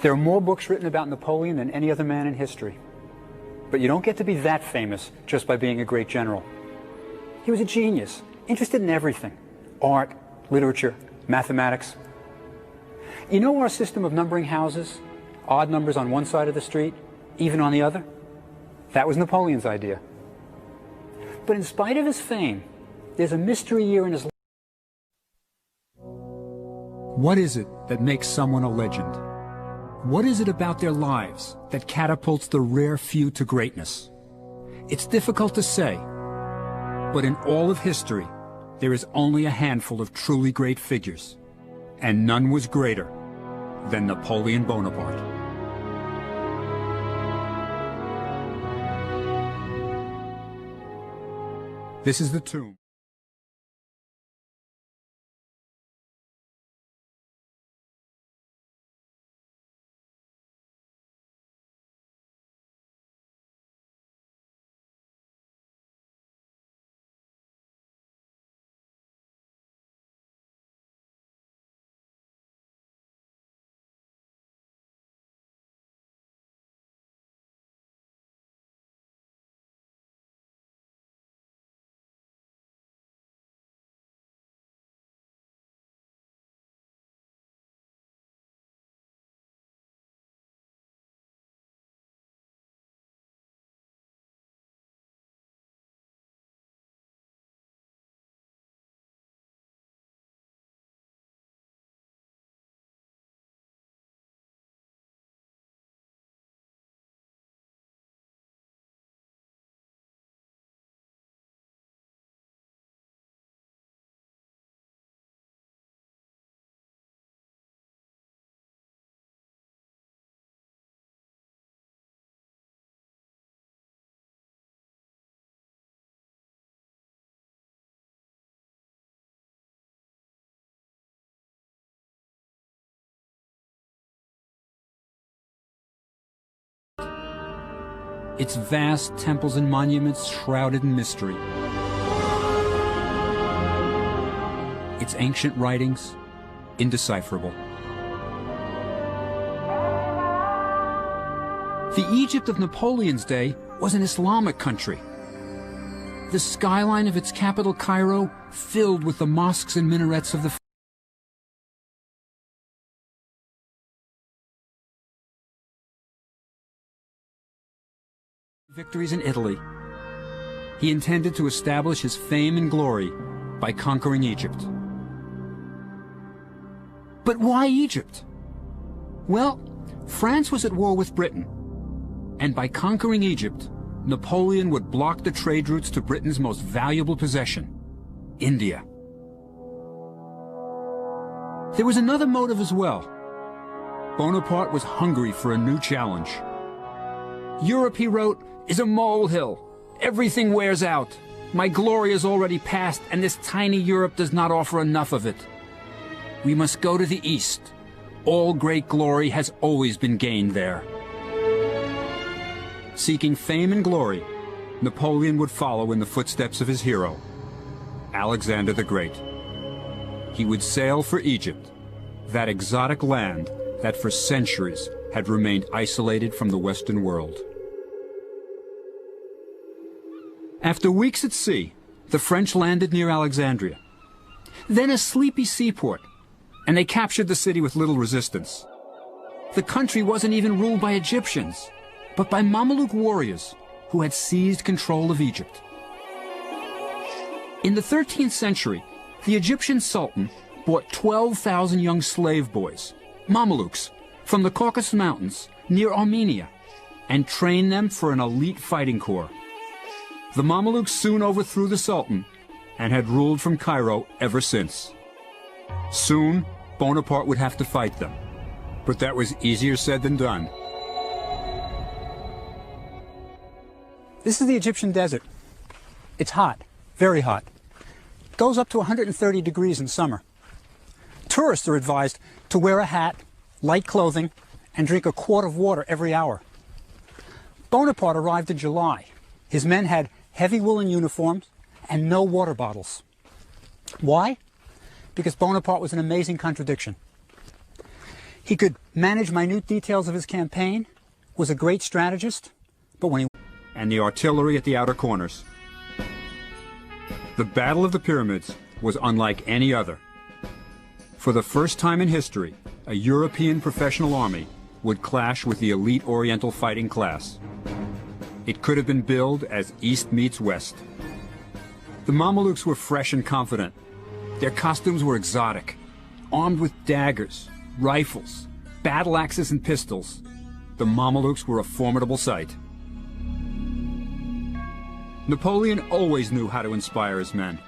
There are more books written about Napoleon than any other man in history. But you don't get to be that famous just by being a great general. He was a genius, interested in everything: art, literature, mathematics. You know our system of numbering houses? Odd numbers on one side of the street, even on the other? That was Napoleon's idea. But in spite of his fame, there's a mystery year in his life. What is it that makes someone a legend? What is it about their lives that catapults the rare few to greatness? It's difficult to say, but in all of history, there is only a handful of truly great figures, and none was greater than Napoleon Bonaparte. This is the tomb. Its vast temples and monuments shrouded in mystery. Its ancient writings, indecipherable. The Egypt of Napoleon's day was an Islamic country. The skyline of its capital, Cairo, filled with the mosques and minarets of the victories in Italy. He intended to establish his fame and glory by conquering Egypt. But why Egypt? Well, France was at war with Britain, and by conquering Egypt, Napoleon would block the trade routes to Britain's most valuable possession, India. There was another motive as well. Bonaparte was hungry for a new challenge. Europe, he wrote, is a molehill. Everything wears out. My glory is already past, and this tiny Europe does not offer enough of it. We must go to the east. All great glory has always been gained there. Seeking fame and glory, Napoleon would follow in the footsteps of his hero, Alexander the Great. He would sail for Egypt, that exotic land that for centuries had remained isolated from the Western world. After weeks at sea, the French landed near Alexandria, then a sleepy seaport, and they captured the city with little resistance. The country wasn't even ruled by Egyptians, but by Mameluke warriors who had seized control of Egypt. In the 13th century, the Egyptian Sultan bought 12,000 young slave boys, Mamelukes, from the Caucasus Mountains near Armenia, and trained them for an elite fighting corps. The Mamelukes soon overthrew the Sultan and had ruled from Cairo ever since. Soon, Bonaparte would have to fight them, but that was easier said than done. This is the Egyptian desert. It's hot, very hot. It goes up to 130 degrees in summer. Tourists are advised to wear a hat, light clothing, and drink a quart of water every hour. Bonaparte arrived in July. His men had heavy woolen uniforms and no water bottles. Why? Because Bonaparte was an amazing contradiction. He could manage minute details of his campaign, was a great strategist, but when he... And the artillery at the outer corners. The Battle of the Pyramids was unlike any other. For the first time in history, a European professional army would clash with the elite Oriental fighting class. It could have been billed as East meets West. The Mamelukes were fresh and confident. Their costumes were exotic, armed with daggers, rifles, battle axes and pistols. The Mamelukes were a formidable sight. Napoleon always knew how to inspire his men.